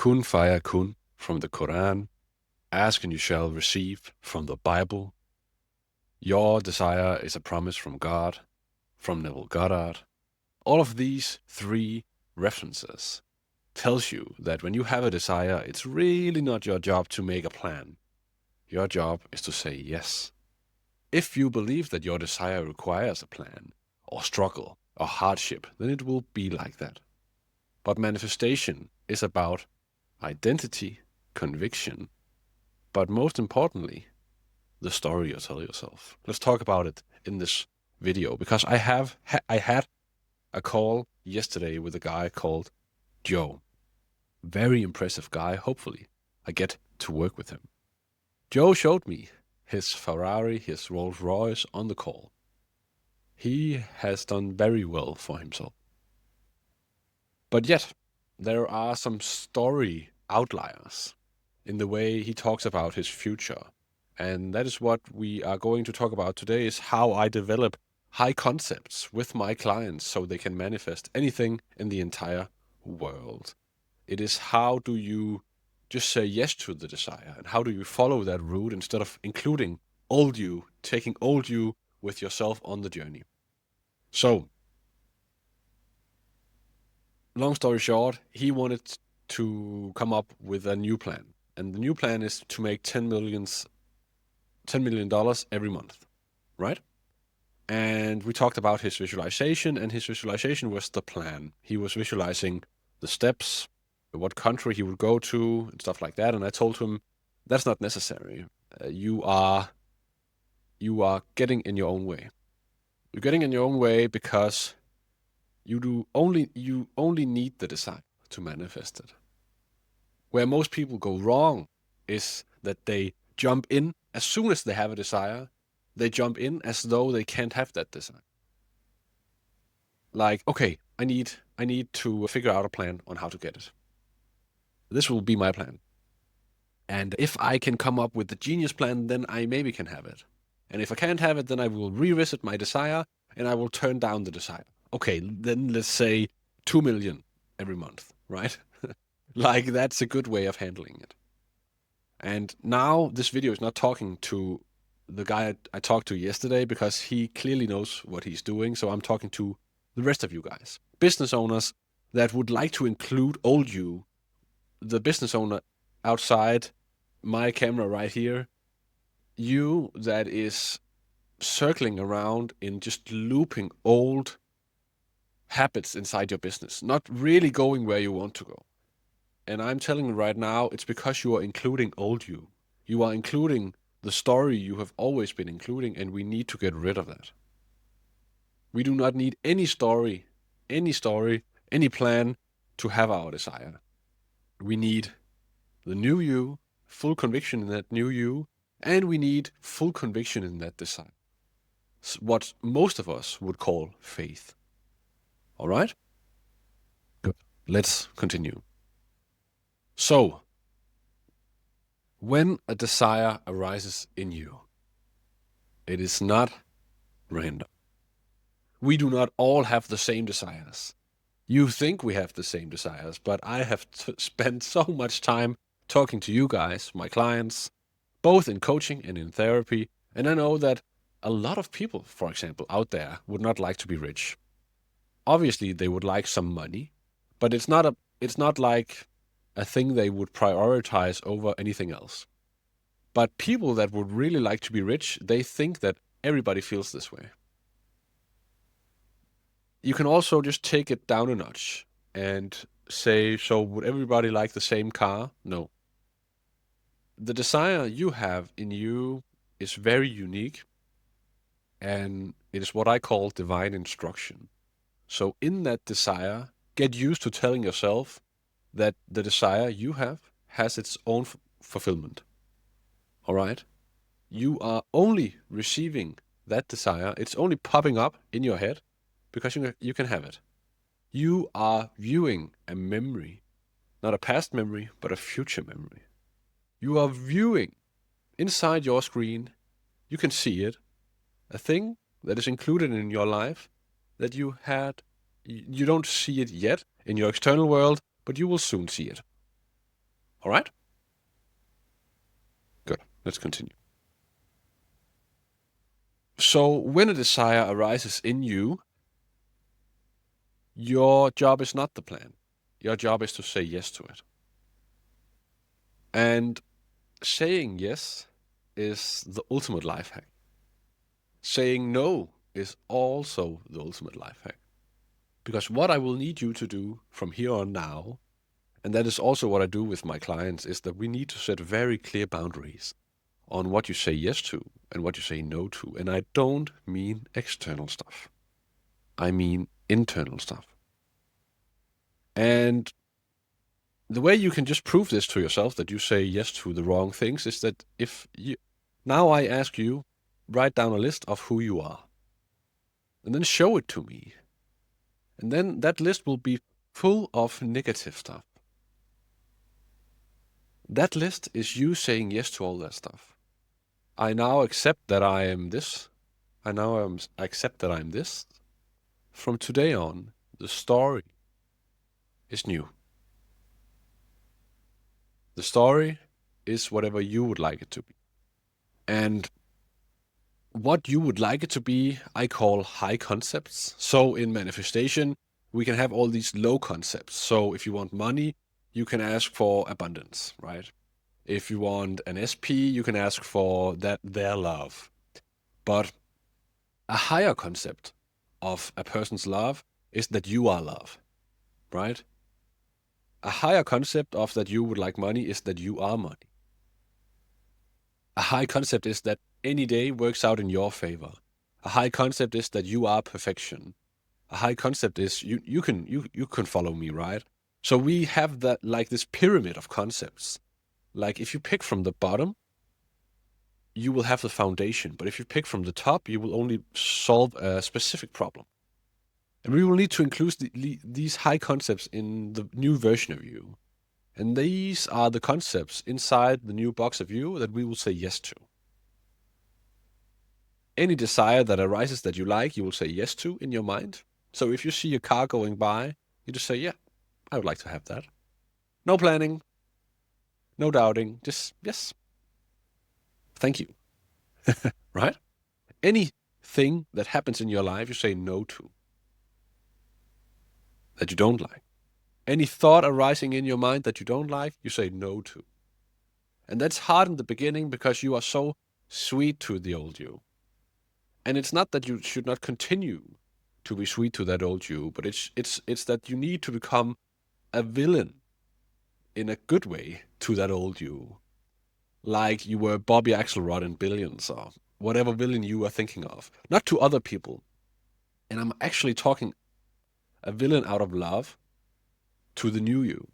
Kun faya kun from the Quran. Ask and you shall receive from the Bible. Your desire is a promise from God, from Neville Goddard. All of these three references tells you that when you have a desire, it's really not your job to make a plan. Your job is to say yes. If you believe that your desire requires a plan, or struggle, or hardship, then it will be like that. But manifestation is about identity, conviction, but most importantly, the story you tell yourself. Let's talk about it in this video because I had a call yesterday with a guy called Joe. Very impressive guy. Hopefully, I get to work with him. Joe showed me his Ferrari, his Rolls Royce on the call. He has done very well for himself. But yet, there are some story outliers in the way he talks about his future. And that is what we are going to talk about today, is how I develop high concepts with my clients so they can manifest anything in the entire world. It is how do you just say yes to the desire, and how do you follow that route instead of including old you, taking old you with yourself on the journey. So, long story short, he wanted to come up with a new plan. And the new plan is to make $10 million every month, right? And we talked about his visualization, and his visualization was the plan. He was visualizing the steps, what country he would go to, and stuff like that. And I told him, that's not necessary. You are getting in your own way. You're getting in your own way because you only need the desire to manifest it. Where most people go wrong is that they jump in as soon as they have a desire. They jump in as though they can't have that desire. Like, okay, I need to figure out a plan on how to get it. This will be my plan. And if I can come up with the genius plan, then I maybe can have it. And if I can't have it, then I will revisit my desire and I will turn down the desire. Okay, then let's say 2 million every month, right? Like, that's a good way of handling it. And now this video is not talking to the guy I talked to yesterday because he clearly knows what he's doing. So I'm talking to the rest of you guys, business owners that would like to include old you, the business owner outside my camera right here, you that is circling around in just looping old habits inside your business, not really going where you want to go. And I'm telling you right now, it's because you are including old you. You are including the story you have always been including, and we need to get rid of that. We do not need any story, any plan to have our desire. We need the new you, full conviction in that new you, and we need full conviction in that desire. What most of us would call faith. All right? Good. Let's continue. So, when a desire arises in you, it is not random. We do not all have the same desires. You think we have the same desires, but I have spent so much time talking to you guys, my clients, both in coaching and in therapy, and I know that a lot of people, for example, out there would not like to be rich. Obviously, they would like some money, but it's not like a thing they would prioritize over anything else. But people that would really like to be rich, they think that everybody feels this way. You can also just take it down a notch and say, so would everybody like the same car? No. The desire you have in you is very unique, and it is what I call divine instruction. So in that desire, get used to telling yourself that the desire you have has its own fulfillment. All right? You are only receiving that desire. It's only popping up in your head because you can have it. You are viewing a memory, not a past memory, but a future memory. You are viewing inside your screen, you can see it, a thing that is included in your life that you don't see it yet in your external world, but you will soon see it. All right? Good. Let's continue. So when a desire arises in you, your job is not the plan. Your job is to say yes to it. And saying yes is the ultimate life hack. Saying no is also the ultimate life hack. Because what I will need you to do from here on now, and that is also what I do with my clients, is that we need to set very clear boundaries on what you say yes to and what you say no to. And I don't mean external stuff. I mean internal stuff. And the way you can just prove this to yourself that you say yes to the wrong things is that if you, now I ask you, write down a list of who you are and then show it to me. And then that list will be full of negative stuff. That list is you saying yes to all that stuff. I now accept that I am this. I accept that I'm this. From today on, the story is new. The story is whatever you would like it to be. And what you would like it to be, I call high concepts. So in manifestation, we can have all these low concepts. So if you want money, you can ask for abundance, right? If you want an SP, you can ask for their love. But a higher concept of a person's love is that you are love, right? A higher concept of that you would like money is that you are money. A high concept is that any day works out in your favor. A high concept is that you are perfection. A high concept is you can follow me, right? So we have that like this pyramid of concepts. Like if you pick from the bottom, you will have the foundation. But if you pick from the top, you will only solve a specific problem. And we will need to include these high concepts in the new version of you. And these are the concepts inside the new box of you that we will say yes to. Any desire that arises that you like, you will say yes to in your mind. So if you see a car going by, you just say, yeah, I would like to have that. No planning, no doubting, just yes. Thank you. Right? Anything that happens in your life, you say no to. That you don't like. Any thought arising in your mind that you don't like, you say no to. And that's hard in the beginning because you are so sweet to the old you. And it's not that you should not continue to be sweet to that old you, but it's that you need to become a villain in a good way to that old you. Like you were Bobby Axelrod in Billions or whatever villain you are thinking of. Not to other people. And I'm actually talking a villain out of love to the new you.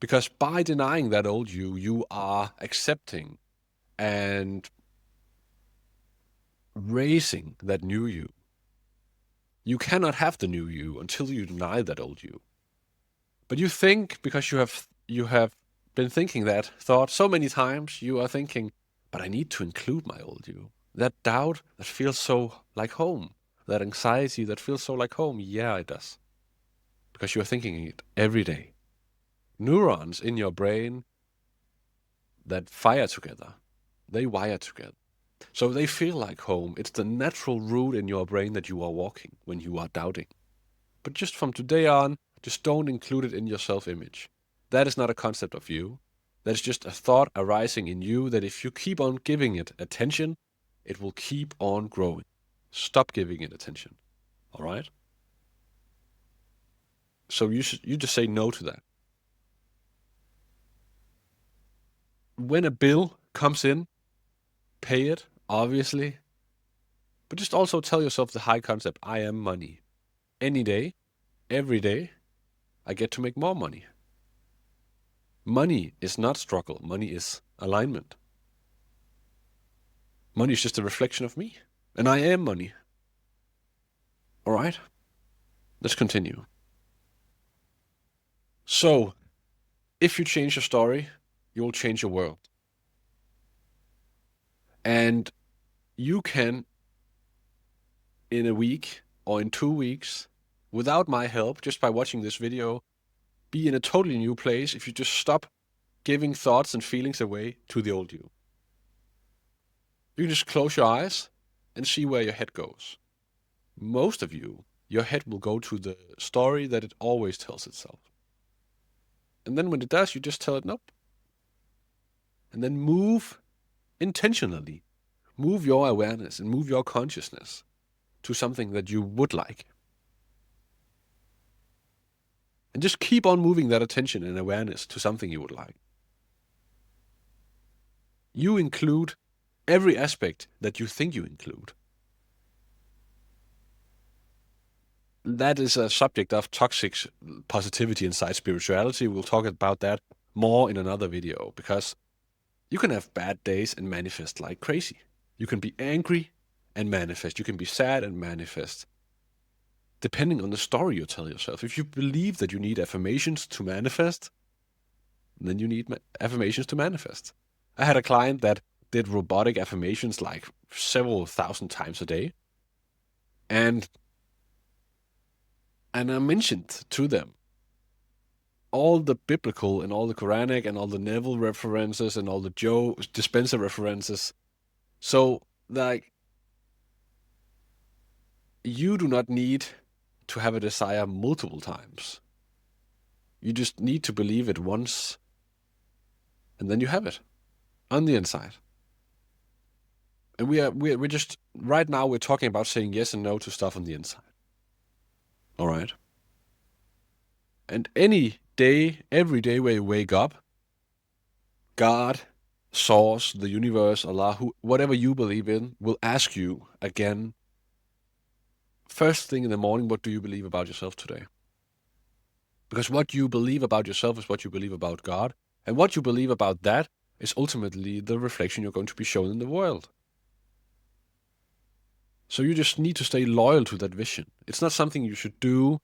Because by denying that old you, you are accepting and raising that new you. You cannot have the new you until you deny that old you. But you think, because you have been thinking that thought so many times, you are thinking, but I need to include my old you. That doubt that feels so like home. That anxiety that feels so like home. Yeah, it does. Because you are thinking it every day. Neurons in your brain that fire together, they wire together. So they feel like home. It's the natural route in your brain that you are walking when you are doubting. But just from today on, just don't include it in your self-image. That is not a concept of you. That is just a thought arising in you that if you keep on giving it attention, it will keep on growing. Stop giving it attention. All right? So you just say no to that. When a bill comes in, pay it, obviously. But just also tell yourself the high concept, I am money. Any day, every day, I get to make more money. Money is not struggle. Money is alignment. Money is just a reflection of me. And I am money. All right? Let's continue. So, if you change your story, you will change your world. And you can, in a week or in 2 weeks, without my help, just by watching this video, be in a totally new place if you just stop giving thoughts and feelings away to the old you. You can just close your eyes and see where your head goes. Most of you, your head will go to the story that it always tells itself. And then when it does, you just tell it nope. And then move intentionally. Move your awareness and move your consciousness to something that you would like. And just keep on moving that attention and awareness to something you would like. You include every aspect that you think you include. That is a subject of toxic positivity inside spirituality. We'll talk about that more in another video, because you can have bad days and manifest like crazy. You can be angry and manifest. You can be sad and manifest, depending on the story you tell yourself. If you believe that you need affirmations to manifest, then you need affirmations to manifest. I had a client that did robotic affirmations like several thousand times a day. And I mentioned to them all the biblical and all the Quranic and all the Neville references and all the Joe Dispenza references. So, like, you do not need to have a desire multiple times. You just need to believe it once, and then you have it on the inside. And we're just, right now we're talking about saying yes and no to stuff on the inside. All right? And any day, every day where you wake up, God, Source, the universe, Allah, whatever you believe in, will ask you again, first thing in the morning, what do you believe about yourself today? Because what you believe about yourself is what you believe about God. And what you believe about that is ultimately the reflection you're going to be shown in the world. So you just need to stay loyal to that vision. It's not something you should do.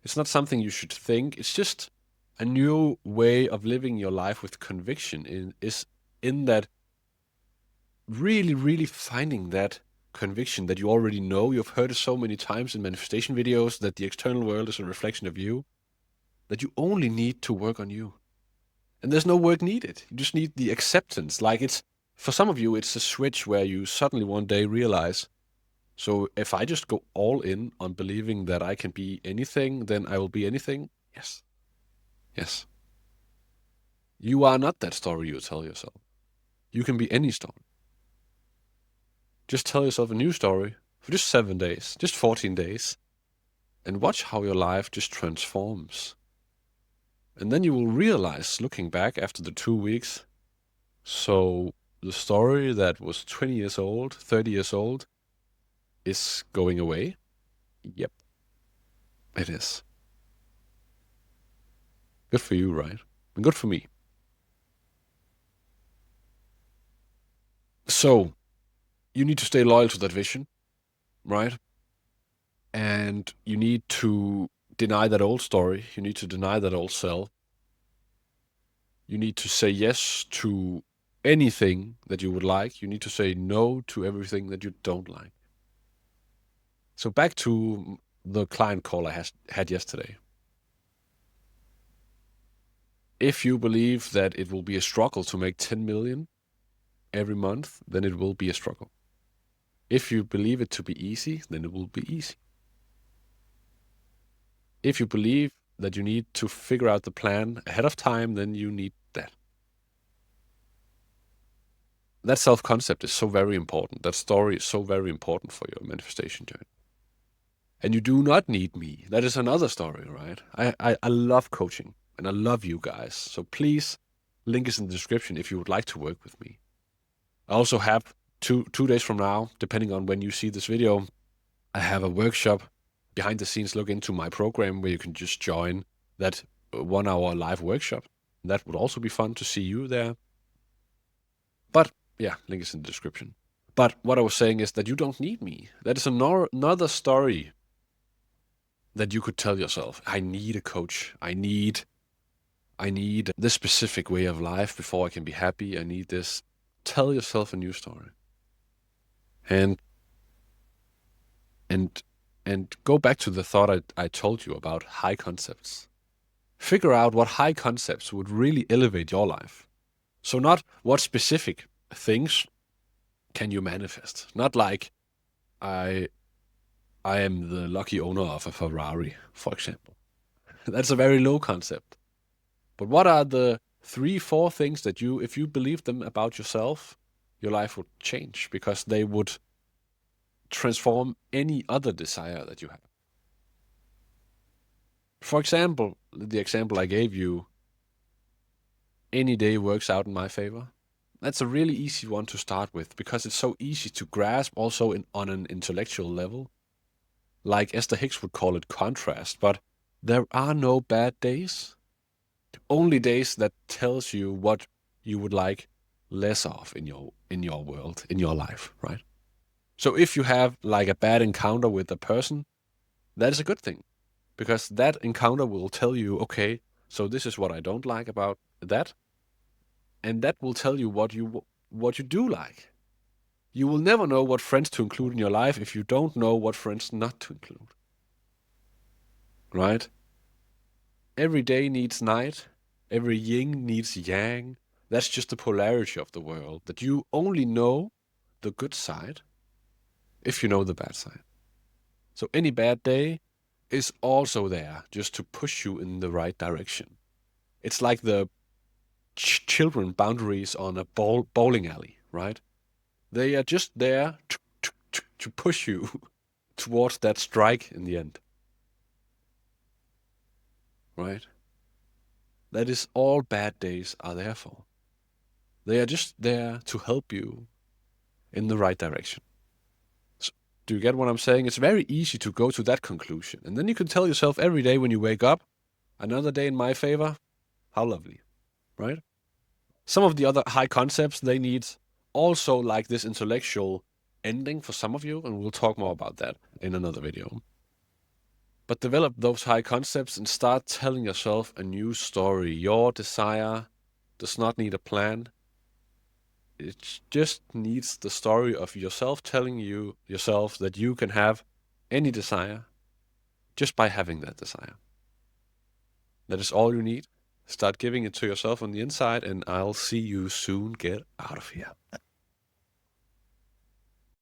It's not something you should think. It's just a new way of living your life with conviction, is in that really, really finding that conviction that you already know. You've heard it so many times in manifestation videos that the external world is a reflection of you, that you only need to work on you. And there's no work needed. You just need the acceptance. Like, it's, for some of you, it's a switch where you suddenly one day realize, so if I just go all in on believing that I can be anything, then I will be anything. Yes. Yes. You are not that story you tell yourself. You can be any story. Just tell yourself a new story for just 7 days, just 14 days, and watch how your life just transforms. And then you will realize, looking back after the 2 weeks, so the story that was 20 years old, 30 years old, is going away. Yep, it is. Good for you, right? And good for me. So, you need to stay loyal to that vision, right? And you need to deny that old story. You need to deny that old self. You need to say yes to anything that you would like. You need to say no to everything that you don't like. So back to the client call I had yesterday. If you believe that it will be a struggle to make 10 million every month, then it will be a struggle. If you believe it to be easy, then it will be easy. If you believe that you need to figure out the plan ahead of time, then you need that. That self-concept is so very important. That story is so very important for your manifestation journey. And you do not need me. That is another story, right? I love coaching, and I love you guys. So please, link is in the description if you would like to work with me. I also have two days from now, depending on when you see this video, I have a workshop, behind the scenes look into my program, where you can just join that 1 hour live workshop. That would also be fun to see you there. But yeah, link is in the description. But what I was saying is that you don't need me. That is another story that you could tell yourself. I need a coach. I need this specific way of life before I can be happy. I need this. Tell yourself a new story. And go back to the thought I told you about high concepts. Figure out what high concepts would really elevate your life. So not what specific things can you manifest. Not like I I am the lucky owner of a Ferrari, for example. That's a very low concept. But what are the 3, 4 things that if you believe them about yourself, your life would change because they would transform any other desire that you have. For example, the example I gave you, any day works out in my favor. That's a really easy one to start with because it's so easy to grasp also on an intellectual level. Like Esther Hicks would call it contrast, but there are no bad days. Only days that tells you what you would like less of in your world, in your life, right? So if you have like a bad encounter with a person, that is a good thing because that encounter will tell you, okay, so this is what I don't like about that, and that will tell you what you do like. You will never know what friends to include in your life if you don't know what friends not to include. Right? Every day needs night. Every yin needs yang. That's just the polarity of the world, that you only know the good side if you know the bad side. So any bad day is also there just to push you in the right direction. It's like the children boundaries on a bowling alley, right? They are just there to push you towards that strike in the end, right? That is all bad days are there for. They are just there to help you in the right direction. So, do you get what I'm saying? It's very easy to go to that conclusion. And then you can tell yourself every day when you wake up, another day in my favor. How lovely, right? Some of the other high concepts, they need also like this intellectual ending for some of you, and we'll talk more about that in another video. But develop those high concepts and start telling yourself a new story. Your desire does not need a plan. It just needs the story of yourself telling yourself that you can have any desire just by having that desire. That is all you need. Start giving it to yourself on the inside, and I'll see you soon. Get out of here.